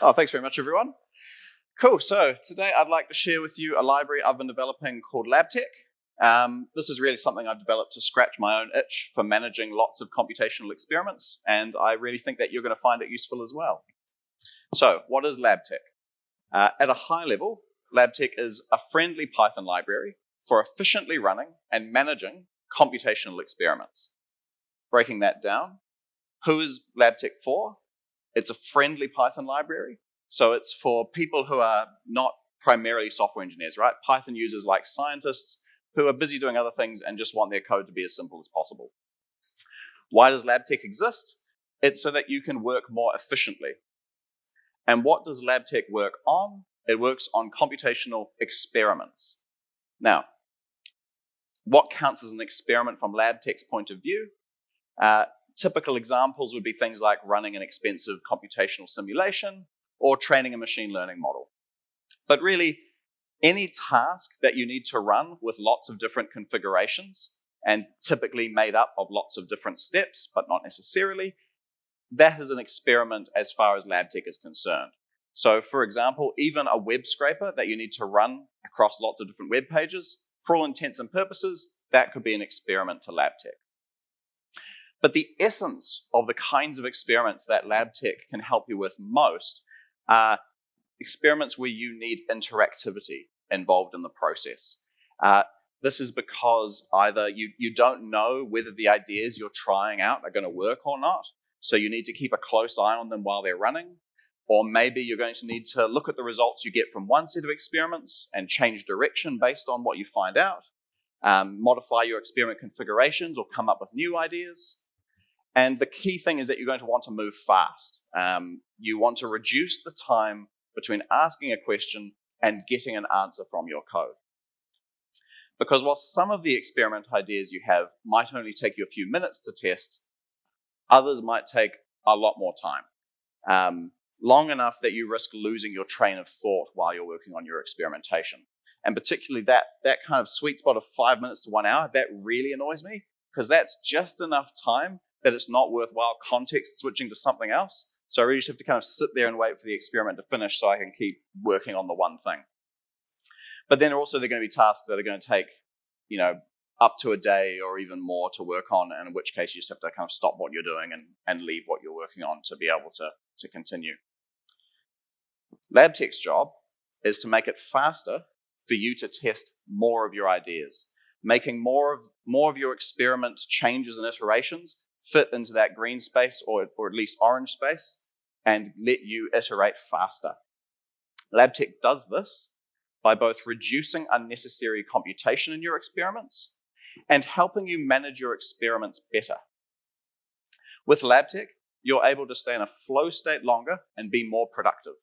Oh, thanks very much, everyone. Cool. So today I'd like to share with you a library I've been developing called Labtech. This is really something I've developed to scratch my own itch for managing lots of computational experiments, and I really think that you're going to find it useful as well. So what is Labtech? At a high level, Labtech is a friendly Python library for efficiently running and managing computational experiments. Breaking that down, who is Labtech for? It's a friendly Python library, so it's for people who are not primarily software engineers, right? Python users like scientists who are busy doing other things and just want their code to be as simple as possible. Why does Labtech exist? It's so that you can work more efficiently. And what does Labtech work on? It works on computational experiments. Now, what counts as an experiment from Labtech's point of view? Typical examples would be things like running an expensive computational simulation or training a machine learning model. But really, any task that you need to run with lots of different configurations and typically made up of lots of different steps, but not necessarily, that is an experiment as far as Labtech is concerned. So for example, even a web scraper that you need to run across lots of different web pages, for all intents and purposes, that could be an experiment to Labtech. But the essence of the kinds of experiments that Labtech can help you with most are experiments where you need interactivity involved in the process. This is because either you don't know whether the ideas you're trying out are going to work or not, so you need to keep a close eye on them while they're running, or maybe you're going to need to look at the results you get from one set of experiments and change direction based on what you find out, modify your experiment configurations or come up with new ideas. And the key thing is that you're going to want to move fast. You want to reduce the time between asking a question and getting an answer from your code. Because while some of the experiment ideas you have might only take you a few minutes to test, others might take a lot more time. Long enough that you risk losing your train of thought while you're working on your experimentation. And particularly that kind of sweet spot of 5 minutes to 1 hour, that really annoys me, because that's just enough time that it's not worthwhile context switching to something else. So I really just have to kind of sit there and wait for the experiment to finish so I can keep working on the one thing. But then also there are going to be tasks that are going to take, up to a day or even more to work on, and in which case you just have to kind of stop what you're doing and leave what you're working on to be able to continue. Labtech's job is to make it faster for you to test more of your ideas, making more of your experiment changes and iterations fit into that green space or at least orange space and let you iterate faster. Labtech does this by both reducing unnecessary computation in your experiments and helping you manage your experiments better. With Labtech, you're able to stay in a flow state longer and be more productive.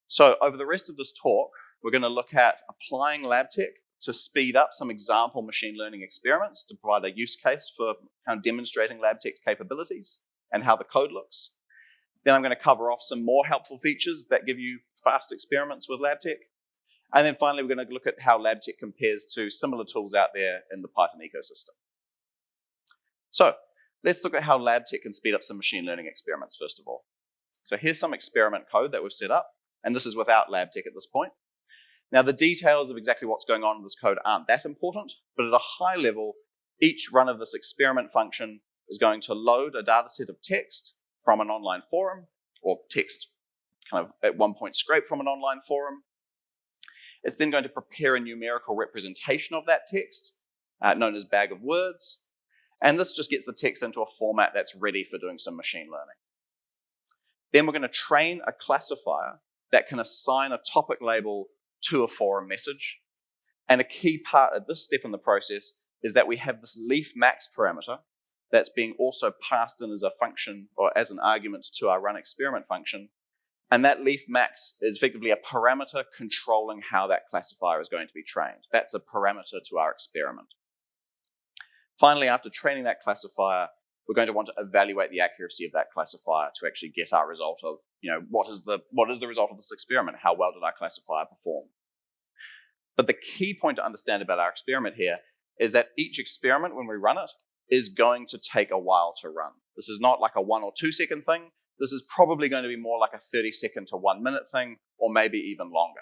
So over the rest of this talk, we're going to look at applying Labtech to speed up some example machine learning experiments to provide a use case for kind of demonstrating Labtech's capabilities and how the code looks. Then I'm going to cover off some more helpful features that give you fast experiments with Labtech. And then finally, we're going to look at how Labtech compares to similar tools out there in the Python ecosystem. So let's look at how Labtech can speed up some machine learning experiments, first of all. So here's some experiment code that we've set up, and this is without Labtech at this point. Now, the details of exactly what's going on in this code aren't that important, but at a high level, each run of this experiment function is going to load a data set of text from an online forum, or text kind of at one point scraped from an online forum. It's then going to prepare a numerical representation of that text, known as bag of words, and this just gets the text into a format that's ready for doing some machine learning. Then we're going to train a classifier that can assign a topic label to a forum message. And a key part of this step in the process is that we have this leaf max parameter that's being also passed in as a function or as an argument to our run experiment function. And that leaf max is effectively a parameter controlling how that classifier is going to be trained. That's a parameter to our experiment. Finally, after training that classifier, we're going to want to evaluate the accuracy of that classifier to actually get our result of, what is the result of this experiment? How well did our classifier perform? But the key point to understand about our experiment here is that each experiment, when we run it, is going to take a while to run. This is not like a 1 or 2 second thing. this is probably going to be more like a 30-second to 1 minute thing, or maybe even longer.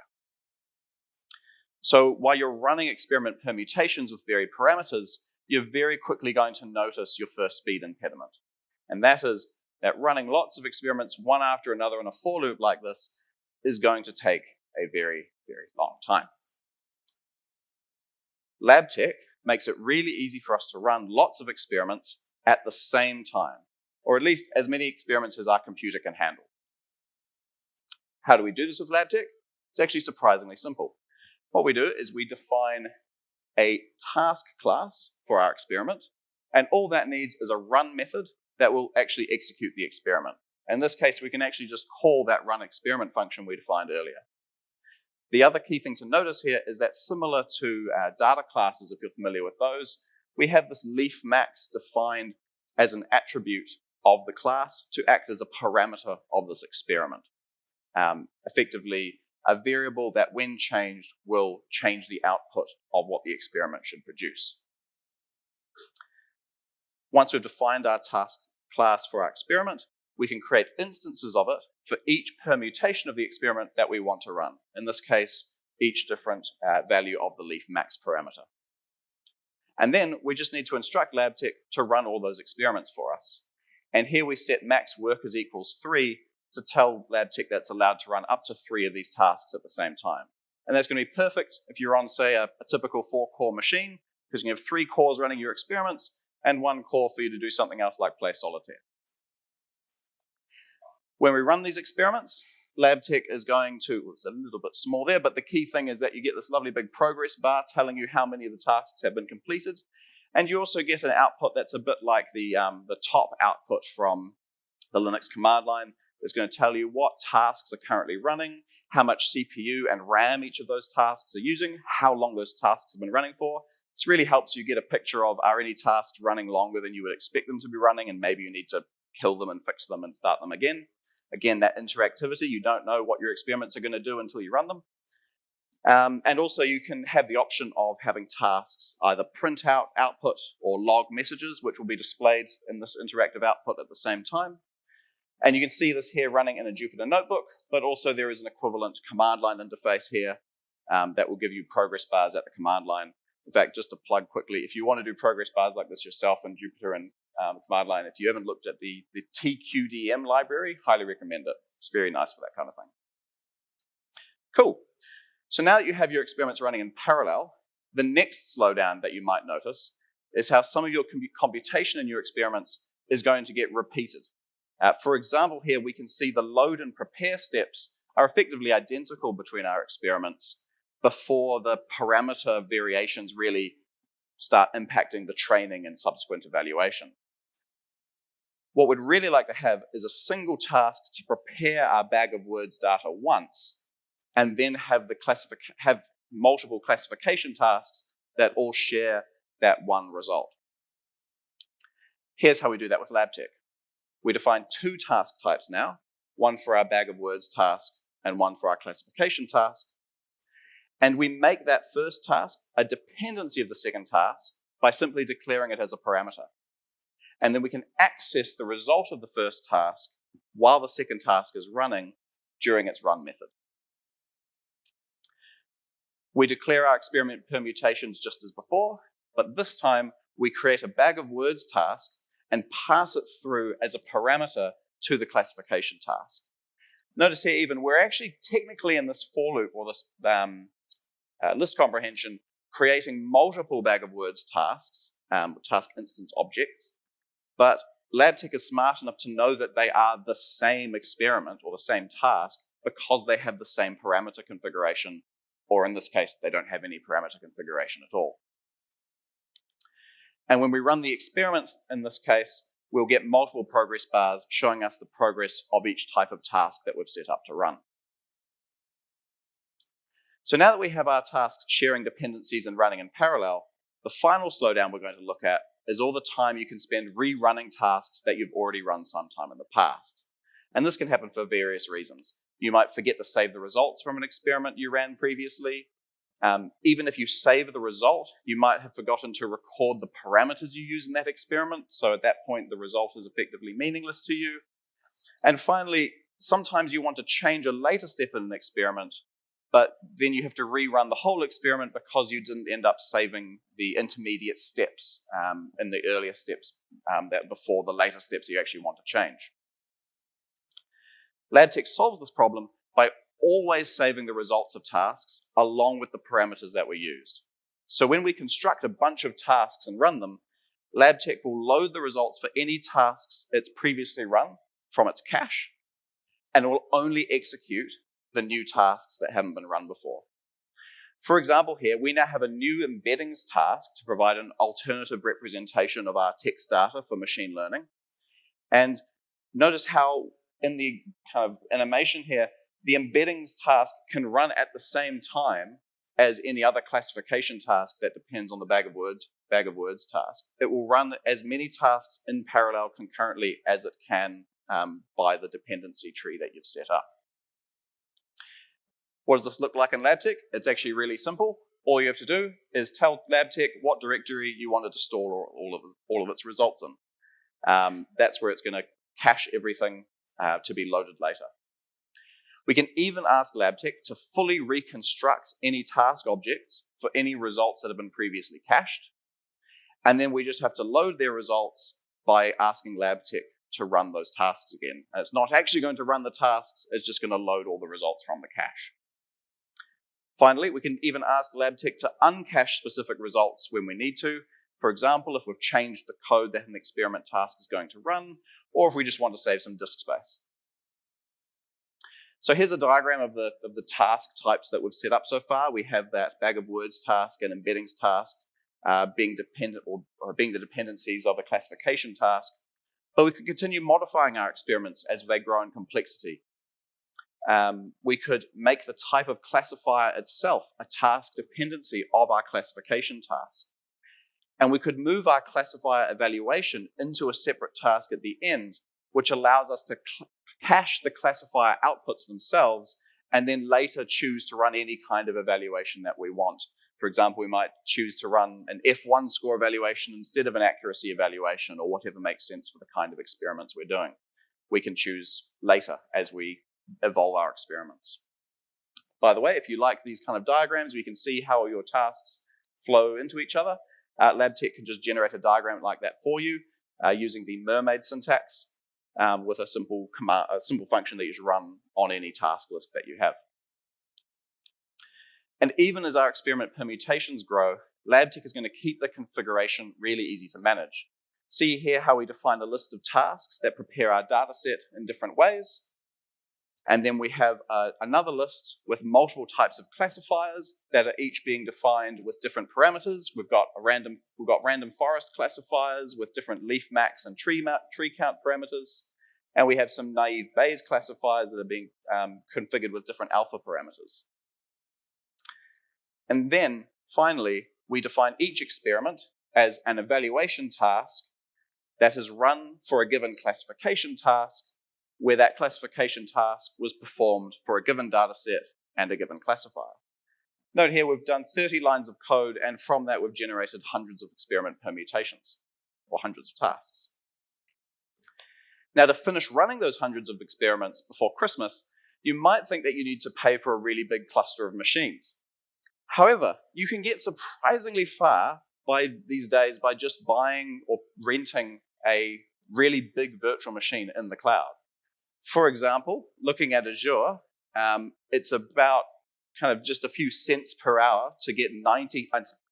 So while you're running experiment permutations with varied parameters, you're very quickly going to notice your first speed impediment. And that is that running lots of experiments one after another in a for loop like this is going to take a very, very long time. Labtech makes it really easy for us to run lots of experiments at the same time, or at least as many experiments as our computer can handle. How do we do this with Labtech? It's actually surprisingly simple. What we do is we define a task class for our experiment, and all that needs is a run method that will actually execute the experiment. In this case, we can actually just call that run experiment function we defined earlier. The other key thing to notice here is that similar to data classes, if you're familiar with those, we have this leaf max defined as an attribute of the class to act as a parameter of this experiment. Effectively, a variable that when changed will change the output of what the experiment should produce. Once we've defined our task class for our experiment, we can create instances of it for each permutation of the experiment that we want to run. In this case, each different value of the leaf max parameter. And then we just need to instruct Labtech to run all those experiments for us. And here we set max workers equals 3 to tell Labtech that's allowed to run up to 3 of these tasks at the same time. And that's going to be perfect if you're on, say, a typical 4-core machine, because you have 3 cores running your experiments and 1 core for you to do something else like play solitaire. When we run these experiments, Labtech is going to, well, it's a little bit small there, but the key thing is that you get this lovely big progress bar telling you how many of the tasks have been completed. And you also get an output that's a bit like the top output from the Linux command line. It's going to tell you what tasks are currently running, how much CPU and RAM each of those tasks are using, how long those tasks have been running for. This really helps you get a picture of, are any tasks running longer than you would expect them to be running, and maybe you need to kill them and fix them and start them again. Again, that interactivity, you don't know what your experiments are going to do until you run them. And also you can have the option of having tasks either print out output or log messages, which will be displayed in this interactive output at the same time. And you can see this here running in a Jupyter notebook, but also there is an equivalent command line interface here that will give you progress bars at the command line. In fact, just to plug quickly, if you want to do progress bars like this yourself in Jupyter and command line, if you haven't looked at the TQDM library, highly recommend it. It's very nice for that kind of thing. Cool. So now that you have your experiments running in parallel, the next slowdown that you might notice is how some of your computation in your experiments is going to get repeated. For example, here we can see the load and prepare steps are effectively identical between our experiments before the parameter variations really start impacting the training and subsequent evaluation. What we'd really like to have is a single task to prepare our bag of words data once, and then have multiple classification tasks that all share that one result. Here's how we do that with Labtech. We define 2 task types now, one for our bag of words task and one for our classification task. And we make that first task a dependency of the second task by simply declaring it as a parameter. And then we can access the result of the first task while the second task is running during its run method. We declare our experiment permutations just as before, but this time we create a bag of words task and pass it through as a parameter to the classification task. Notice here even, we're actually technically in this for loop or this list comprehension creating multiple bag of words tasks, task instance objects, but Labtech is smart enough to know that they are the same experiment or the same task because they have the same parameter configuration, or in this case, they don't have any parameter configuration at all. And when we run the experiments in this case, we'll get multiple progress bars showing us the progress of each type of task that we've set up to run. So now that we have our tasks sharing dependencies and running in parallel, the final slowdown we're going to look at is all the time you can spend rerunning tasks that you've already run sometime in the past. And this can happen for various reasons. You might forget to save the results from an experiment you ran previously. Even if you save the result, you might have forgotten to record the parameters you use in that experiment. So at that point, the result is effectively meaningless to you. And finally, sometimes you want to change a later step in an experiment, but then you have to rerun the whole experiment because you didn't end up saving the intermediate steps in the earlier steps that before the later steps you actually want to change. Labtech solves this problem by always saving the results of tasks along with the parameters that were used. So when we construct a bunch of tasks and run them, Labtech will load the results for any tasks it's previously run from its cache, and it will only execute the new tasks that haven't been run before. For example here, we now have a new embeddings task to provide an alternative representation of our text data for machine learning. And notice how in the kind of animation here, the embeddings task can run at the same time as any other classification task that depends on the bag of words task. It will run as many tasks in parallel concurrently as it can by the dependency tree that you've set up. What does this look like in Labtech? It's actually really simple. All you have to do is tell Labtech what directory you wanted to store all of its results in. That's where it's going to cache everything to be loaded later. We can even ask Labtech to fully reconstruct any task objects for any results that have been previously cached. And then we just have to load their results by asking Labtech to run those tasks again. And it's not actually going to run the tasks, it's just going to load all the results from the cache. Finally, we can even ask Labtech to uncache specific results when we need to. For example, if we've changed the code that an experiment task is going to run, or if we just want to save some disk space. So here's a diagram of the task types that we've set up so far. We have that bag of words task and embeddings task being dependent or being the dependencies of a classification task. But we could continue modifying our experiments as they grow in complexity. We could make the type of classifier itself a task dependency of our classification task. And we could move our classifier evaluation into a separate task at the end, which allows us to cache the classifier outputs themselves and then later choose to run any kind of evaluation that we want. For example, we might choose to run an F1 score evaluation instead of an accuracy evaluation, or whatever makes sense for the kind of experiments we're doing. We can choose later as we evolve our experiments. By the way, if you like these kind of diagrams, we can see how your tasks flow into each other. Labtech can just generate a diagram like that for you using the mermaid syntax with a simple function that you just run on any task list that you have. And even as our experiment permutations grow, Labtech is going to keep the configuration really easy to manage. See here how we define a list of tasks that prepare our data set in different ways. And then we have another list with multiple types of classifiers that are each being defined with different parameters. We've got random forest classifiers with different leaf max and tree count parameters. And we have some naive Bayes classifiers that are being configured with different alpha parameters. And then finally, we define each experiment as an evaluation task that is run for a given classification task, where that classification task was performed for a given data set and a given classifier. Note here we've done 30 lines of code, and from that we've generated hundreds of experiment permutations, or hundreds of tasks. Now, to finish running those hundreds of experiments before Christmas, you might think that you need to pay for a really big cluster of machines. However, you can get surprisingly far these days by just buying or renting a really big virtual machine in the cloud. For example, looking at Azure, it's about kind of just a few cents per hour to get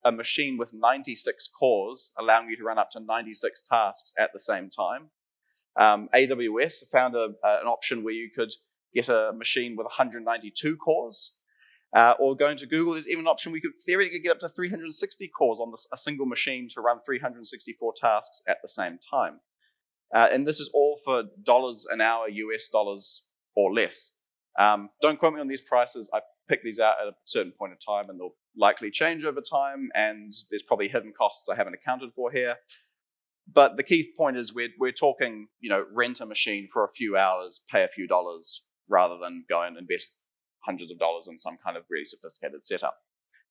a machine with 96 cores, allowing you to run up to 96 tasks at the same time. AWS found an option where you could get a machine with 192 cores. Or going to Google, there's even an option we could theoretically get up to 360 cores on a single machine to run 364 tasks at the same time. And this is all for dollars an hour, US dollars or less. Don't quote me on these prices. I picked these out at a certain point in time, and they'll likely change over time, and there's probably hidden costs I haven't accounted for here. But the key point is we're talking, rent a machine for a few hours, pay a few dollars, rather than go and invest hundreds of dollars in some kind of really sophisticated setup,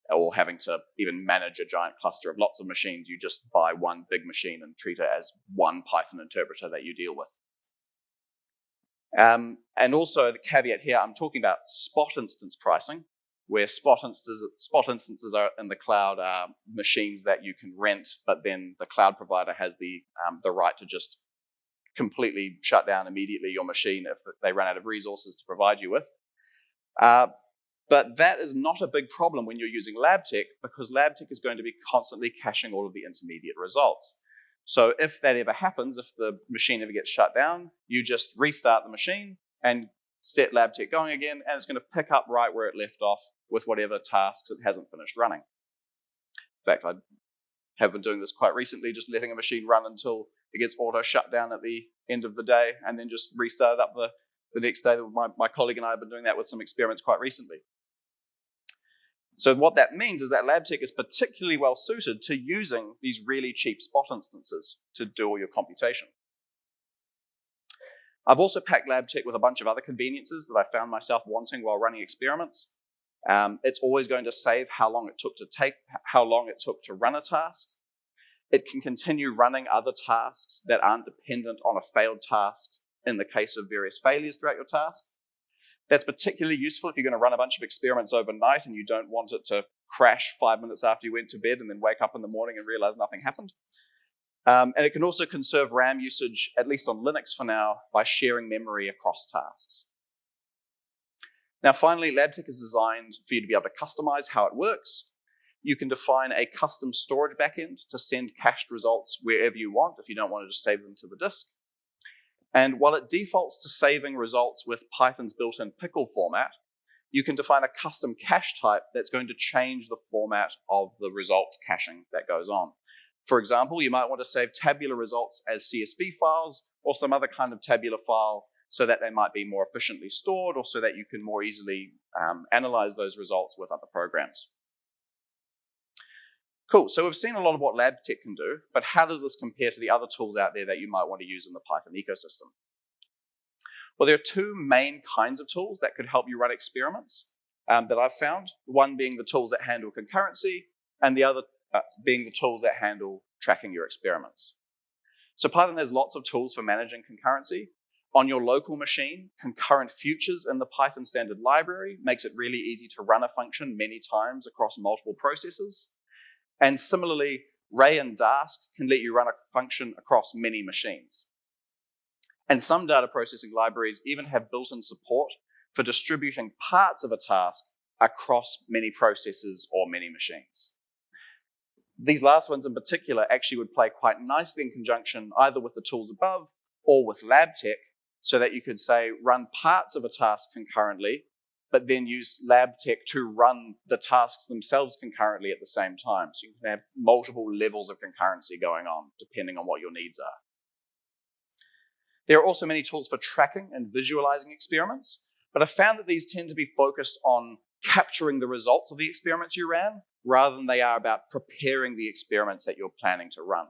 or having to even manage a giant cluster of lots of machines. You just buy one big machine and treat it as one Python interpreter that you deal with. And also the caveat here, I'm talking about spot instance pricing, where spot instances are in the cloud are machines that you can rent, but then the cloud provider has the right to just completely shut down immediately your machine if they run out of resources to provide you with. But that is not a big problem when you're using Labtech, because Labtech is going to be constantly caching all of the intermediate results. So if that ever happens, if the machine ever gets shut down, you just restart the machine and set Labtech going again, and it's going to pick up right where it left off with whatever tasks it hasn't finished running. In fact, I have been doing this quite recently, just letting a machine run until it gets auto shut down at the end of the day, and then just restart it up the next day. My colleague and I have been doing that with some experiments quite recently. So what that means is that Labtech is particularly well suited to using these really cheap spot instances to do all your computation. I've also packed Labtech with a bunch of other conveniences that I found myself wanting while running experiments. It's always going to save how long it took to run a task. It can continue running other tasks that aren't dependent on a failed task in the case of various failures throughout your task. That's particularly useful if you're going to run a bunch of experiments overnight and you don't want it to crash 5 minutes after you went to bed and then wake up in the morning and realize nothing happened. And it can also conserve RAM usage, at least on Linux for now, by sharing memory across tasks. Now finally, Labtech is designed for you to be able to customize how it works. You can define a custom storage backend to send cached results wherever you want if you don't want to just save them to the disk. And while it defaults to saving results with Python's built-in pickle format, you can define a custom cache type that's going to change the format of the result caching that goes on. For example, you might want to save tabular results as CSV files or some other kind of tabular file so that they might be more efficiently stored or so that you can more easily analyze those results with other programs. Cool, so we've seen a lot of what Labtech can do, but how does this compare to the other tools out there that you might want to use in the Python ecosystem? Well, there are two main kinds of tools that could help you run experiments that I've found. One being the tools that handle concurrency, and the other being the tools that handle tracking your experiments. So Python has lots of tools for managing concurrency. On your local machine, concurrent futures in the Python standard library makes it really easy to run a function many times across multiple processes. And similarly, Ray and Dask can let you run a function across many machines. And some data processing libraries even have built-in support for distributing parts of a task across many processes or many machines. These last ones in particular actually would play quite nicely in conjunction either with the tools above or with Labtech, so that you could say run parts of a task concurrently, but then use Labtech to run the tasks themselves concurrently at the same time. So you can have multiple levels of concurrency going on, depending on what your needs are. There are also many tools for tracking and visualizing experiments, but I found that these tend to be focused on capturing the results of the experiments you ran, rather than they are about preparing the experiments that you're planning to run.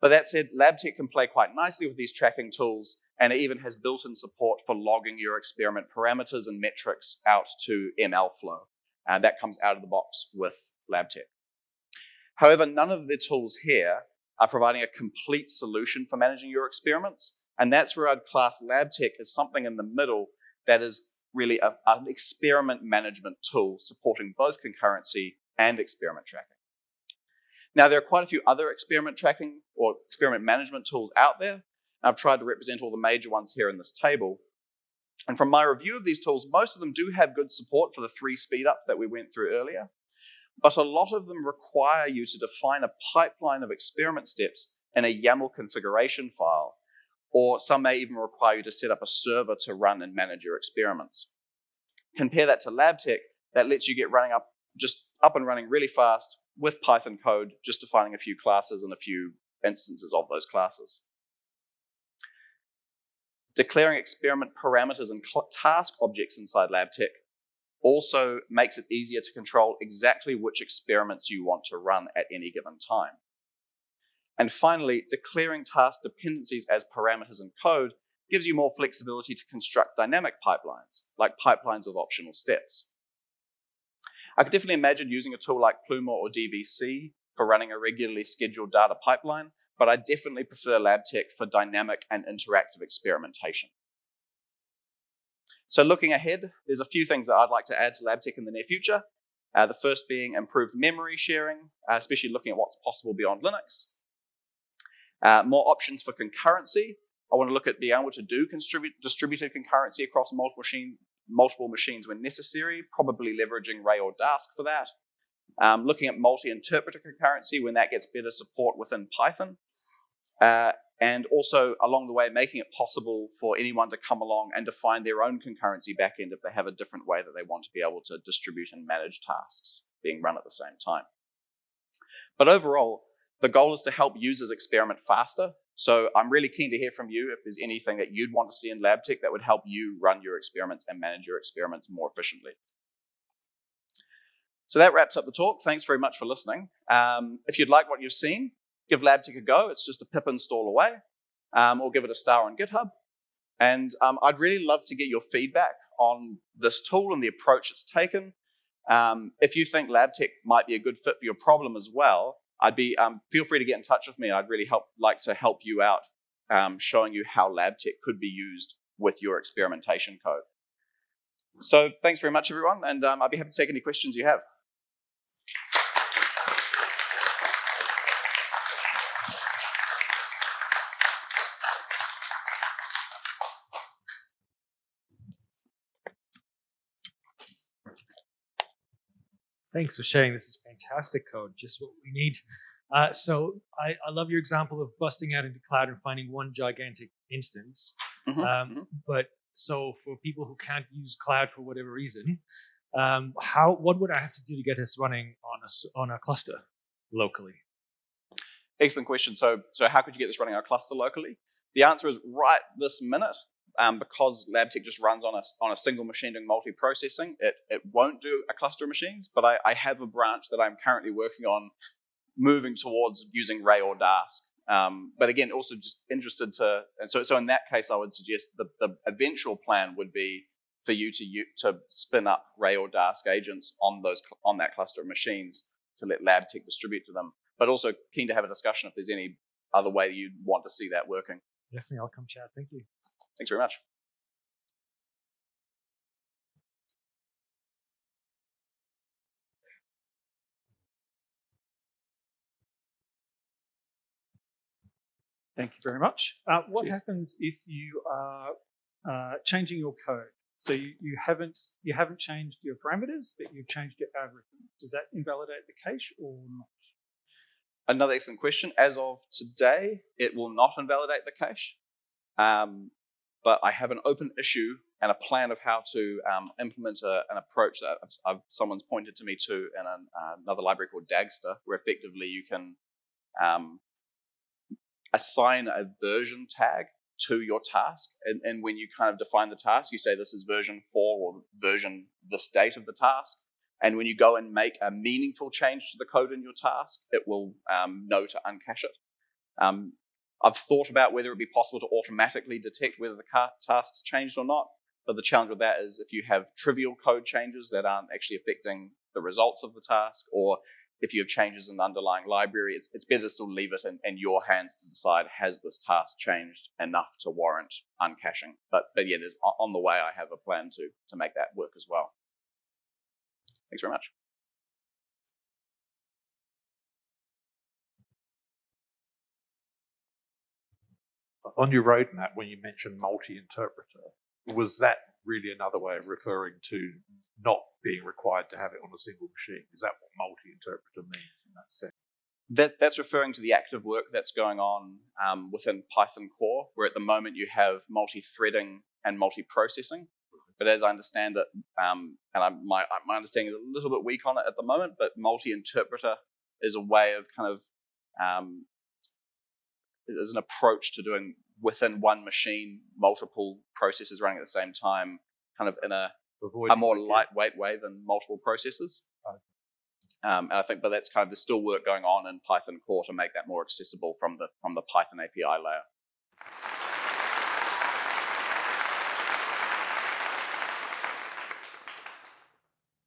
But that said, Labtech can play quite nicely with these tracking tools, and it even has built-in support for logging your experiment parameters and metrics out to MLflow. And that comes out of the box with Labtech. However, none of the tools here are providing a complete solution for managing your experiments, and that's where I'd class Labtech as something in the middle that is really an experiment management tool supporting both concurrency and experiment tracking. Now, there are quite a few other experiment tracking or experiment management tools out there. I've tried to represent all the major ones here in this table. And from my review of these tools, most of them do have good support for the 3 speedups that we went through earlier. But a lot of them require you to define a pipeline of experiment steps in a YAML configuration file, or some may even require you to set up a server to run and manage your experiments. Compare that to Labtech, that lets you get just up and running really fast with Python code, just defining a few classes and a few instances of those classes. Declaring experiment parameters and task objects inside Labtech also makes it easier to control exactly which experiments you want to run at any given time. And finally, declaring task dependencies as parameters in code gives you more flexibility to construct dynamic pipelines, like pipelines with optional steps. I could definitely imagine using a tool like Pluma or DVC for running a regularly scheduled data pipeline, but I definitely prefer Labtech for dynamic and interactive experimentation. So looking ahead, there's a few things that I'd like to add to Labtech in the near future. The first being improved memory sharing, especially looking at what's possible beyond Linux. More options for concurrency. I want to look at being able to do distributed concurrency across multiple machines when necessary, probably leveraging Ray or Dask for that. Looking at multi-interpreter concurrency when that gets better support within Python. And also, along the way, making it possible for anyone to come along and define their own concurrency backend if they have a different way that they want to be able to distribute and manage tasks being run at the same time. But overall, the goal is to help users experiment faster. So I'm really keen to hear from you if there's anything that you'd want to see in Labtech that would help you run your experiments and manage your experiments more efficiently. So that wraps up the talk. Thanks very much for listening. If you'd like what you've seen, give Labtech a go. It's just a pip install away, or give it a star on GitHub. And I'd really love to get your feedback on this tool and the approach it's taken. If you think Labtech might be a good fit for your problem as well, feel free to get in touch with me. I'd really like to help you out, showing you how Labtech could be used with your experimentation code. So thanks very much, everyone, and I'd be happy to take any questions you have. Thanks for sharing. This is fantastic code, just what we need. So I love your example of busting out into cloud and finding one gigantic instance. But so for people who can't use cloud for whatever reason, what would I have to do to get this running on a cluster locally? Excellent question. So how could you get this running on a cluster locally? The answer is right this minute. Because Labtech just runs on a single machine doing multi-processing, it won't do a cluster of machines, but I have a branch that I'm currently working on moving towards using Ray or Dask. But again, also just interested to, and so in that case, I would suggest the eventual plan would be for you to spin up Ray or Dask agents on that cluster of machines to let Labtech distribute to them. But also keen to have a discussion if there's any other way you'd want to see that working. Definitely, I'll come chat. Thank you. Thanks very much. Thank you very much. What happens if you are changing your code? So you haven't changed your parameters, but you've changed your algorithm. Does that invalidate the cache or not? Another excellent question. As of today, it will not invalidate the cache. But I have an open issue and a plan of how to implement an approach that someone's pointed to me to in another library called Dagster, where effectively you can assign a version tag to your task. And when you kind of define the task, you say this is version 4 or version this date of the task. And when you go and make a meaningful change to the code in your task, it will know to uncache it. I've thought about whether it be possible to automatically detect whether the task's changed or not, but the challenge with that is if you have trivial code changes that aren't actually affecting the results of the task, or if you have changes in the underlying library, it's better to still leave it in your hands to decide, has this task changed enough to warrant uncaching? But yeah, there's on the way, I have a plan to make that work as well. Thanks very much. On your roadmap, when you mentioned multi-interpreter, was that really another way of referring to not being required to have it on a single machine? Is that what multi-interpreter means in that sense? That's referring to the active work that's going on within Python core, where at the moment you have multi-threading and multi-processing. But as I understand it, my understanding is a little bit weak on it at the moment, but multi-interpreter is a way of kind of is an approach to doing within one machine multiple processes running at the same time, kind of in a more lightweight way than multiple processes. Okay. And I think, but that's kind of, there's still work going on in Python core to make that more accessible from the Python API layer.